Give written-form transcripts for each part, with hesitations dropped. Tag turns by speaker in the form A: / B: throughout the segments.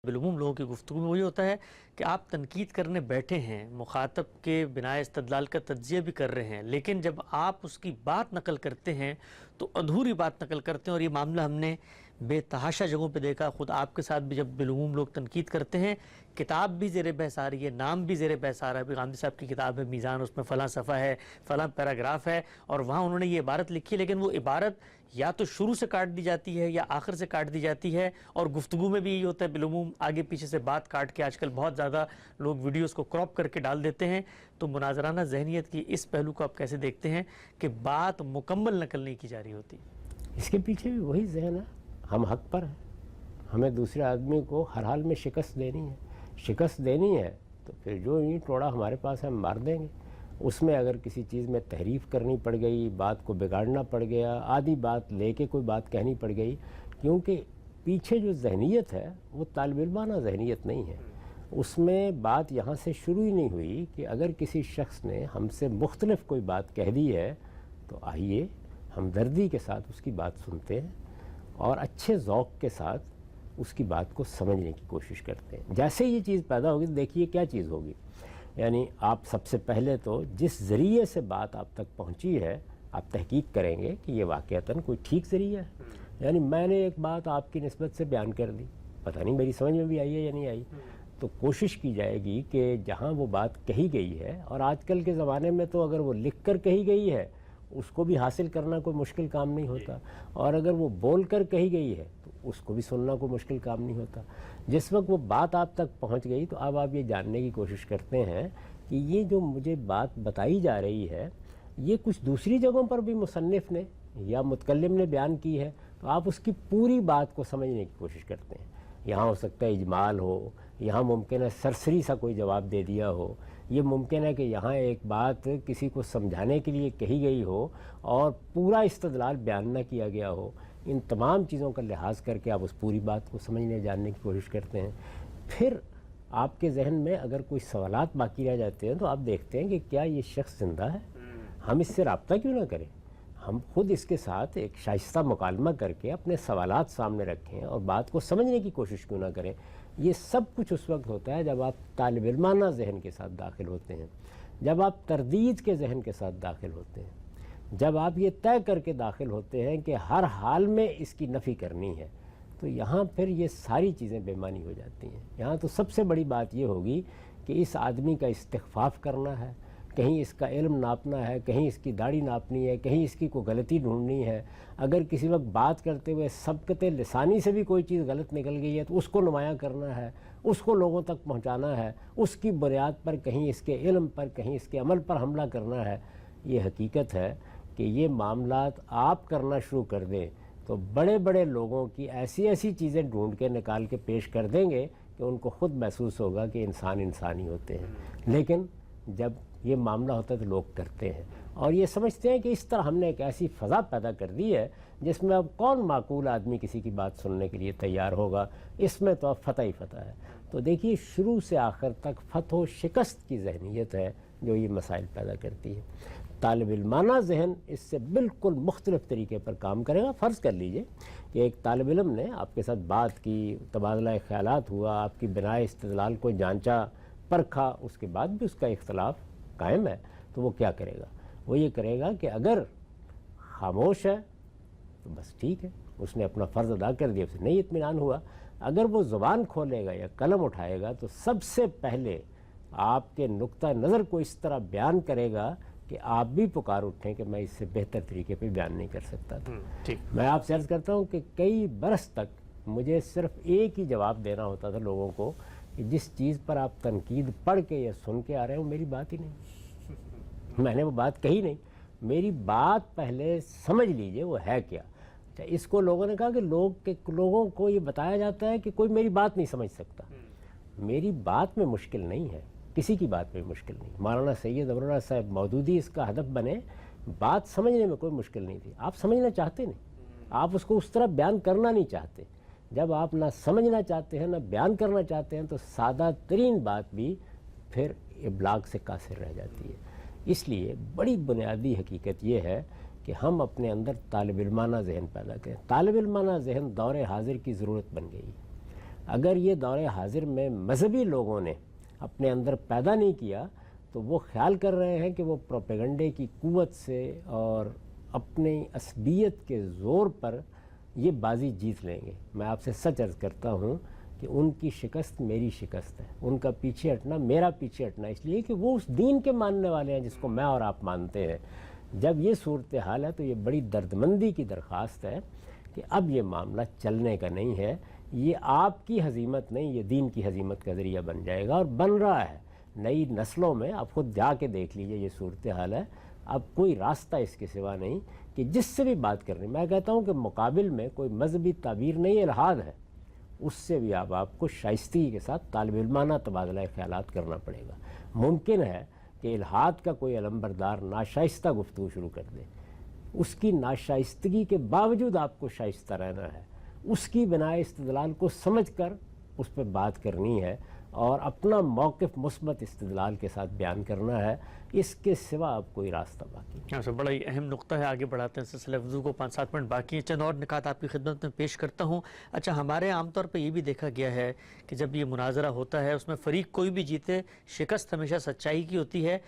A: بالعموم لوگوں کی گفتگو میں وہی ہوتا ہے کہ آپ تنقید کرنے بیٹھے ہیں، مخاطب کے بنا استدلال کا تجزیہ بھی کر رہے ہیں، لیکن جب آپ اس کی بات نقل کرتے ہیں تو ادھوری بات نقل کرتے ہیں، اور یہ معاملہ ہم نے بے تحاشا جگہوں پہ دیکھا، خود آپ کے ساتھ بھی جب بالعموم لوگ تنقید کرتے ہیں، کتاب بھی زیر بحث آ رہی ہے، نام بھی زیر بحث آ رہا ہے، ابھی غامدی صاحب کی کتاب ہے میزان، اس میں فلاں صفحہ ہے، فلاں پیراگراف ہے، اور وہاں انہوں نے یہ عبارت لکھی ہے، لیکن وہ عبارت یا تو شروع سے کاٹ دی جاتی ہے یا آخر سے کاٹ دی جاتی ہے، اور گفتگو میں بھی یہی ہوتا ہے بالعموم آگے پیچھے سے بات کاٹ کے، آج کل بہت زیادہ لوگ ویڈیوز کو کراپ کر کے ڈال دیتے ہیں۔ تو مناظرانہ ذہنیت کی اس پہلو کو آپ کیسے دیکھتے ہیں کہ بات مکمل نقل نہیں کی جا رہی ہوتی؟
B: اس کے پیچھے بھی وہی ذہن ہے، ہم حق پر ہیں، ہمیں دوسرے آدمی کو ہر حال میں شکست دینی ہے، شکست دینی ہے تو پھر جو اینٹ ٹوڑا ہمارے پاس ہے ہم مار دیں گے۔ اس میں اگر کسی چیز میں تحریف کرنی پڑ گئی، بات کو بگاڑنا پڑ گیا، آدھی بات لے کے کوئی بات کہنی پڑ گئی، کیونکہ پیچھے جو ذہنیت ہے وہ طالب علمانہ ذہنیت نہیں ہے، اس میں بات یہاں سے شروع ہی نہیں ہوئی کہ اگر کسی شخص نے ہم سے مختلف کوئی بات کہہ دی ہے تو آئیے ہمدردی کے ساتھ اس کی بات سنتے ہیں اور اچھے ذوق کے ساتھ اس کی بات کو سمجھنے کی کوشش کرتے ہیں۔ جیسے یہ چیز پیدا ہوگی دیکھیے کیا چیز ہوگی، یعنی آپ سب سے پہلے تو جس ذریعے سے بات آپ تک پہنچی ہے آپ تحقیق کریں گے کہ یہ واقعتاً کوئی ٹھیک ذریعہ ہے، یعنی میں نے ایک بات آپ کی نسبت سے بیان کر دی، پتہ نہیں میری سمجھ میں بھی آئی ہے یا نہیں آئی، تو کوشش کی جائے گی کہ جہاں وہ بات کہی گئی ہے، اور آج کل کے زمانے میں تو اگر وہ لکھ کر کہی گئی ہے اس کو بھی حاصل کرنا کوئی مشکل کام نہیں ہوتا، اور اگر وہ بول کر کہی گئی ہے تو اس کو بھی سننا کوئی مشکل کام نہیں ہوتا۔ جس وقت وہ بات آپ تک پہنچ گئی تو اب آپ یہ جاننے کی کوشش کرتے ہیں کہ یہ جو مجھے بات بتائی جا رہی ہے یہ کچھ دوسری جگہوں پر بھی مصنف نے یا متکلم نے بیان کی ہے، تو آپ اس کی پوری بات کو سمجھنے کی کوشش کرتے ہیں۔ یہاں ہو سکتا ہے اجمال ہو، یہاں ممکن ہے سرسری سا کوئی جواب دے دیا ہو، یہ ممکن ہے کہ یہاں ایک بات کسی کو سمجھانے کے لیے کہی گئی ہو اور پورا استدلال بیان نہ کیا گیا ہو۔ ان تمام چیزوں کا لحاظ کر کے آپ اس پوری بات کو سمجھنے جاننے کی کوشش کرتے ہیں۔ پھر آپ کے ذہن میں اگر کوئی سوالات باقی رہ جاتے ہیں تو آپ دیکھتے ہیں کہ کیا یہ شخص زندہ ہے، ہم اس سے رابطہ کیوں نہ کریں، ہم خود اس کے ساتھ ایک شائستہ مکالمہ کر کے اپنے سوالات سامنے رکھیں اور بات کو سمجھنے کی کوشش کیوں نہ کریں۔ یہ سب کچھ اس وقت ہوتا ہے جب آپ طالب علمانہ ذہن کے ساتھ داخل ہوتے ہیں، جب آپ تردید کے ذہن کے ساتھ داخل ہوتے ہیں، جب آپ یہ طے کر کے داخل ہوتے ہیں کہ ہر حال میں اس کی نفی کرنی ہے، تو یہاں پھر یہ ساری چیزیں بے معنی ہو جاتی ہیں۔ یہاں تو سب سے بڑی بات یہ ہوگی کہ اس آدمی کا استخفاف کرنا ہے، کہیں اس کا علم ناپنا ہے، کہیں اس کی داڑھی ناپنی ہے، کہیں اس کی کوئی غلطی ڈھونڈنی ہے، اگر کسی وقت بات کرتے ہوئے سبقت لسانی سے بھی کوئی چیز غلط نکل گئی ہے تو اس کو نمایاں کرنا ہے، اس کو لوگوں تک پہنچانا ہے، اس کی بنیاد پر کہیں اس کے علم پر کہیں اس کے عمل پر حملہ کرنا ہے۔ یہ حقیقت ہے کہ یہ معاملات آپ کرنا شروع کر دیں تو بڑے بڑے لوگوں کی ایسی ایسی چیزیں ڈھونڈ کے نکال کے پیش کر دیں گے کہ ان کو خود محسوس ہوگا کہ انسان انسانی ہوتے ہیں، لیکن جب یہ معاملہ ہوتا ہے تو لوگ کرتے ہیں اور یہ سمجھتے ہیں کہ اس طرح ہم نے ایک ایسی فضا پیدا کر دی ہے جس میں اب کون معقول آدمی کسی کی بات سننے کے لیے تیار ہوگا، اس میں تو اب فتح ہی فتح ہے۔ تو دیکھیے شروع سے آخر تک فتح و شکست کی ذہنیت ہے جو یہ مسائل پیدا کرتی ہے۔ طالب علمانہ ذہن اس سے بالکل مختلف طریقے پر کام کرے گا۔ فرض کر لیجئے کہ ایک طالب علم نے آپ کے ساتھ بات کی، تبادلہ خیالات ہوا، آپ کی بنائے استدلال کو جانچا پرکھا، اس کے بعد بھی اس کا اختلاف قائم ہے، تو وہ کیا کرے گا؟ وہ یہ کرے گا کہ اگر خاموش ہے تو بس ٹھیک ہے، اس نے اپنا فرض ادا کر دیا، اسے نہیں اطمینان ہوا۔ اگر وہ زبان کھولے گا یا قلم اٹھائے گا تو سب سے پہلے آپ کے نقطہ نظر کو اس طرح بیان کرے گا کہ آپ بھی پکار اٹھیں کہ میں اس سے بہتر طریقے پہ بیان نہیں کر سکتا تھا۔ میں آپ سے عرض کرتا ہوں کہ کئی برس تک مجھے صرف ایک ہی جواب دینا ہوتا تھا لوگوں کو کہ جس چیز پر آپ تنقید پڑھ کے یا سن کے آ رہے ہیں وہ میری بات ہی نہیں، میں نے وہ بات کہی نہیں، میری بات پہلے سمجھ لیجئے وہ ہے کیا۔ اچھا، اس کو لوگوں نے کہا کہ لوگوں کو یہ بتایا جاتا ہے کہ کوئی میری بات نہیں سمجھ سکتا۔ میری بات میں مشکل نہیں ہے، کسی کی بات میں مشکل نہیں۔ مولانا سید ابوالرحمٰن صاحب مودودی اس کا ہدف بنے، بات سمجھنے میں کوئی مشکل نہیں تھی، آپ سمجھنا چاہتے نہیں، آپ اس کو اس طرح بیان کرنا نہیں چاہتے۔ جب آپ نہ سمجھنا چاہتے ہیں نہ بیان کرنا چاہتے ہیں تو سادہ ترین بات بھی پھر ابلاغ سے قاصر رہ جاتی ہے۔ اس لیے بڑی بنیادی حقیقت یہ ہے کہ ہم اپنے اندر طالب علمانہ ذہن پیدا کریں۔ طالب علمانہ ذہن دور حاضر کی ضرورت بن گئی۔ اگر یہ دور حاضر میں مذہبی لوگوں نے اپنے اندر پیدا نہیں کیا تو وہ خیال کر رہے ہیں کہ وہ پروپیگنڈے کی قوت سے اور اپنی عصبیت کے زور پر یہ بازی جیت لیں گے۔ میں آپ سے سچ عرض کرتا ہوں کہ ان کی شکست میری شکست ہے، ان کا پیچھے ہٹنا میرا پیچھے ہٹنا، اس لیے کہ وہ اس دین کے ماننے والے ہیں جس کو میں اور آپ مانتے ہیں۔ جب یہ صورتحال ہے تو یہ بڑی دردمندی کی درخواست ہے کہ اب یہ معاملہ چلنے کا نہیں ہے، یہ آپ کی ہزیمت نہیں، یہ دین کی ہزیمت کا ذریعہ بن جائے گا، اور بن رہا ہے۔ نئی نسلوں میں آپ خود جا کے دیکھ لیجئے یہ صورتحال ہے، اب کوئی راستہ اس کے سوا نہیں کہ جس سے بھی بات کرنی، میں کہتا ہوں کہ مقابل میں کوئی مذہبی تعبیر نہیں، الحاد ہے، اس سے بھی آپ کو شائستگی کے ساتھ طالب علمانہ تبادلہ خیالات کرنا پڑے گا۔ ممکن ہے کہ الحاد کا کوئی علمبردار ناشائستہ گفتگو شروع کر دے، اس کی ناشائستگی کے باوجود آپ کو شائستہ رہنا ہے، اس کی بنا استدلال کو سمجھ کر اس پہ بات کرنی ہے اور اپنا موقف مثبت استدلال کے ساتھ بیان کرنا ہے، اس کے سوا اب کوئی راستہ باقی نہیں۔
A: اچھا، بڑا ہی اہم نقطہ ہے، آگے بڑھاتے ہیں سلسلہ گفتگو کو، 5-7 منٹ باقی ہیں، چند اور نکات آپ کی خدمت میں پیش کرتا ہوں۔ اچھا، ہمارے عام طور پہ یہ بھی دیکھا گیا ہے کہ جب یہ مناظرہ ہوتا ہے اس میں فریق کوئی بھی جیتے، شکست ہمیشہ سچائی کی ہوتی ہے۔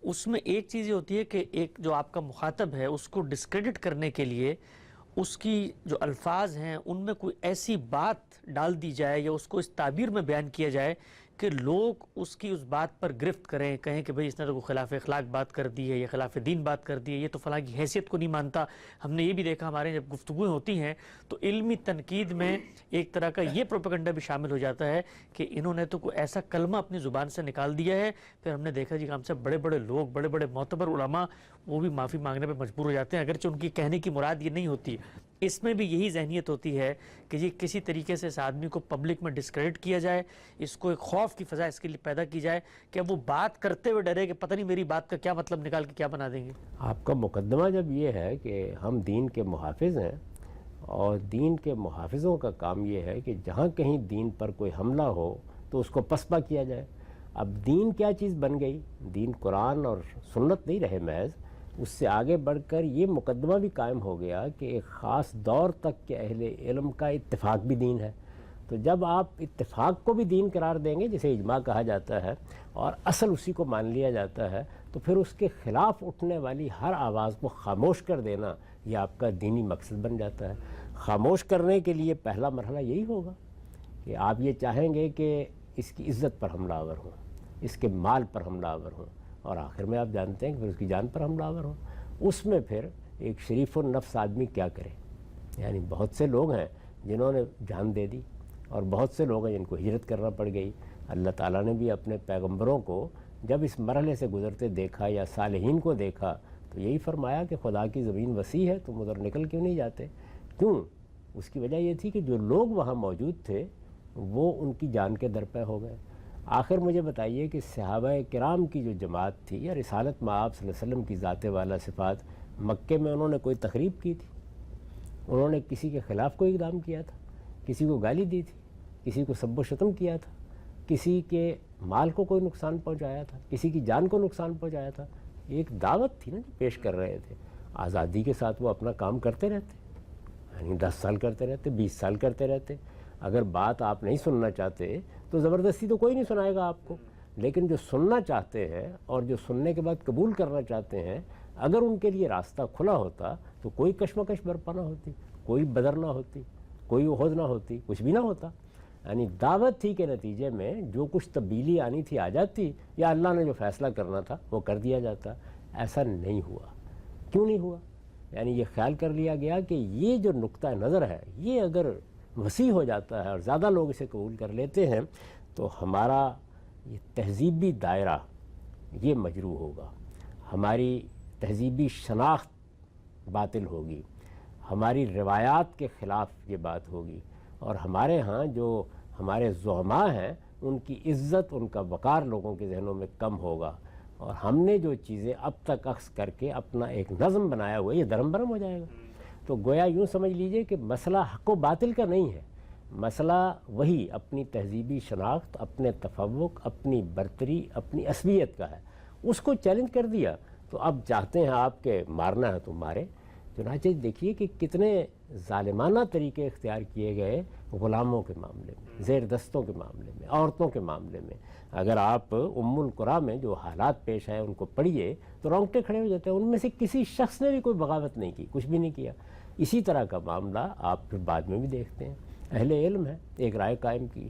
A: اس میں ایک چیز یہ ہوتی ہے کہ ایک جو آپ کا مخاطب ہے اس کو ڈسکریڈٹ کرنے کے لیے اس کی جو الفاظ ہیں ان میں کوئی ایسی بات ڈال دی جائے یا اس کو اس تعبیر میں بیان کیا جائے کہ لوگ اس کی اس بات پر گرفت کریں، کہیں کہ بھئی اس نے تو خلاف اخلاق بات کر دی ہے یا خلاف دین بات کر دی ہے، یہ تو فلاں کی حیثیت کو نہیں مانتا۔ ہم نے یہ بھی دیکھا ہمارے جب گفتگویں ہوتی ہیں تو علمی تنقید میں ایک طرح کا یہ پروپیگنڈا بھی شامل ہو جاتا ہے کہ انہوں نے تو کوئی ایسا کلمہ اپنی زبان سے نکال دیا ہے، پھر ہم نے دیکھا جی کہ ہم سے بڑے بڑے لوگ، بڑے بڑے معتبر علماء وہ بھی معافی مانگنے پہ مجبور ہو جاتے ہیں، اگرچہ ان کی کہنے کی مراد یہ نہیں ہوتی۔ اس میں بھی یہی ذہنیت ہوتی ہے کہ یہ کسی طریقے سے اس آدمی کو پبلک میں ڈسکریڈٹ کیا جائے، اس کو ایک خوف کی فضا اس کے لیے پیدا کی جائے کہ اب وہ بات کرتے ہوئے ڈرے کہ پتہ نہیں میری بات کا کیا مطلب نکال کے کیا بنا دیں گے۔
B: آپ کا مقدمہ جب یہ ہے کہ ہم دین کے محافظ ہیں اور دین کے محافظوں کا کام یہ ہے کہ جہاں کہیں دین پر کوئی حملہ ہو تو اس کو پسپا کیا جائے۔ اب دین کیا چیز بن گئی؟ دین قرآن اور سنت نہیں رہے محض، اس سے آگے بڑھ کر یہ مقدمہ بھی قائم ہو گیا کہ ایک خاص دور تک کے اہل علم کا اتفاق بھی دین ہے۔ تو جب آپ اتفاق کو بھی دین قرار دیں گے، جسے اجماع کہا جاتا ہے، اور اصل اسی کو مان لیا جاتا ہے، تو پھر اس کے خلاف اٹھنے والی ہر آواز کو خاموش کر دینا یہ آپ کا دینی مقصد بن جاتا ہے۔ خاموش کرنے کے لیے پہلا مرحلہ یہی ہوگا کہ آپ یہ چاہیں گے کہ اس کی عزت پر حملہ آور ہوں، اس کے مال پر حملہ آور ہوں، اور آخر میں آپ جانتے ہیں کہ پھر اس کی جان پر حملہ آور ہوں۔ اس میں پھر ایک شریف النفس آدمی کیا کرے؟ یعنی بہت سے لوگ ہیں جنہوں نے جان دے دی، اور بہت سے لوگ ہیں جن کو ہجرت کرنا پڑ گئی۔ اللہ تعالیٰ نے بھی اپنے پیغمبروں کو جب اس مرحلے سے گزرتے دیکھا یا صالحین کو دیکھا تو یہی فرمایا کہ خدا کی زمین وسیع ہے، تم ادھر نکل کیوں نہیں جاتے؟ کیوں؟ اس کی وجہ یہ تھی کہ جو لوگ وہاں موجود تھے وہ ان کی جان کے درپے ہو گئے۔ آخر مجھے بتائیے کہ صحابہ کرام کی جو جماعت تھی یا رسالت مآب صلی اللہ علیہ وسلم کی ذات والا صفات، مکے میں انہوں نے کوئی تقریب کی تھی؟ انہوں نے کسی کے خلاف کوئی اقدام کیا تھا؟ کسی کو گالی دی تھی؟ کسی کو سب و شتم کیا تھا؟ کسی کے مال کو کوئی نقصان پہنچایا تھا؟ کسی کی جان کو نقصان پہنچایا تھا؟ ایک دعوت تھی نا جو پیش کر رہے تھے۔ آزادی کے ساتھ وہ اپنا کام کرتے رہتے، یعنی 10 سال کرتے رہتے، 20 سال کرتے رہتے۔ اگر بات آپ نہیں سننا چاہتے تو زبردستی تو کوئی نہیں سنائے گا آپ کو، لیکن جو سننا چاہتے ہیں اور جو سننے کے بعد قبول کرنا چاہتے ہیں، اگر ان کے لیے راستہ کھلا ہوتا تو کوئی کشمکش برپا نہ ہوتی، کوئی بدر نہ ہوتی، کوئی احد نہ ہوتی، کچھ بھی نہ ہوتا۔ یعنی دعوت تھی کہ نتیجے میں جو کچھ تبدیلی آنی تھی آ جاتی، یا اللہ نے جو فیصلہ کرنا تھا وہ کر دیا جاتا۔ ایسا نہیں ہوا۔ کیوں نہیں ہوا؟ یعنی یہ خیال کر لیا گیا کہ یہ جو نقطہ نظر ہے یہ اگر وسیع ہو جاتا ہے اور زیادہ لوگ اسے قبول کر لیتے ہیں تو ہمارا یہ تہذیبی دائرہ یہ مجروح ہوگا، ہماری تہذیبی شناخت باطل ہوگی، ہماری روایات کے خلاف یہ بات ہوگی، اور ہمارے ہاں جو ہمارے زعماء ہیں ان کی عزت، ان کا وقار لوگوں کے ذہنوں میں کم ہوگا، اور ہم نے جو چیزیں اب تک اخذ کر کے اپنا ایک نظم بنایا ہوا ہے یہ درم برم ہو جائے گا۔ تو گویا یوں سمجھ لیجئے کہ مسئلہ حق و باطل کا نہیں ہے، مسئلہ وہی اپنی تہذیبی شناخت، اپنے تفوق، اپنی برتری، اپنی عصبیت کا ہے۔ اس کو چیلنج کر دیا تو اب چاہتے ہیں آپ کہ مارنا ہے تو مارے۔ چنانچہ دیکھیے کہ کتنے ظالمانہ طریقے اختیار کیے گئے غلاموں کے معاملے میں، زیر دستوں کے معاملے میں، عورتوں کے معاملے میں۔ اگر آپ ام القریٰ میں جو حالات پیش آئے ان کو پڑھیے تو رونگٹے کھڑے ہو جاتے ہیں۔ ان میں سے کسی شخص نے بھی کوئی بغاوت نہیں کی، کچھ بھی نہیں کیا۔ اسی طرح کا معاملہ آپ پھر بعد میں بھی دیکھتے ہیں۔ اہل علم ہے، ایک رائے قائم کی،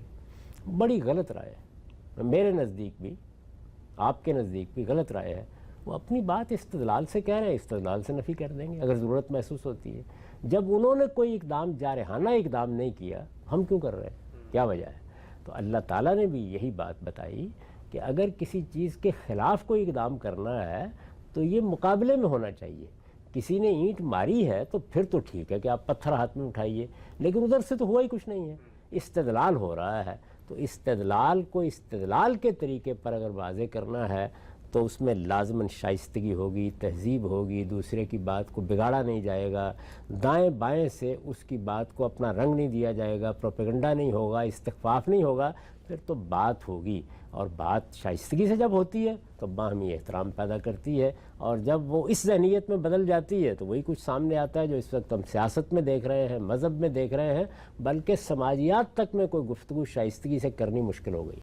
B: بڑی غلط رائے ہے، میرے نزدیک بھی آپ کے نزدیک بھی غلط رائے ہے، وہ اپنی بات استدلال سے کہہ رہے ہیں، استدلال سے نفی کر دیں گے اگر ضرورت محسوس ہوتی ہے۔ جب انہوں نے کوئی اقدام جارحانہ اقدام نہیں کیا، ہم کیوں کر رہے ہیں؟ کیا وجہ ہے؟ تو اللہ تعالیٰ نے بھی یہی بات بتائی کہ اگر کسی چیز کے خلاف کوئی اقدام کرنا ہے تو یہ مقابلے میں ہونا چاہیے۔ کسی نے اینٹ ماری ہے تو پھر تو ٹھیک ہے کہ آپ پتھر ہاتھ میں اٹھائیے، لیکن ادھر سے تو ہوا ہی کچھ نہیں ہے، استدلال ہو رہا ہے۔ تو استدلال کو استدلال کے طریقے پر اگر واضح کرنا ہے تو اس میں لازماً شائستگی ہوگی، تہذیب ہوگی، دوسرے کی بات کو بگاڑا نہیں جائے گا، دائیں بائیں سے اس کی بات کو اپنا رنگ نہیں دیا جائے گا، پروپیگنڈا نہیں ہوگا، استخفاف نہیں ہوگا، پھر تو بات ہوگی۔ اور بات شائستگی سے جب ہوتی ہے تو باہمی احترام پیدا کرتی ہے، اور جب وہ اس ذہنیت میں بدل جاتی ہے تو وہی کچھ سامنے آتا ہے جو اس وقت ہم سیاست میں دیکھ رہے ہیں، مذہب میں دیکھ رہے ہیں، بلکہ سماجیات تک میں کوئی گفتگو شائستگی سے کرنی مشکل ہو گئی۔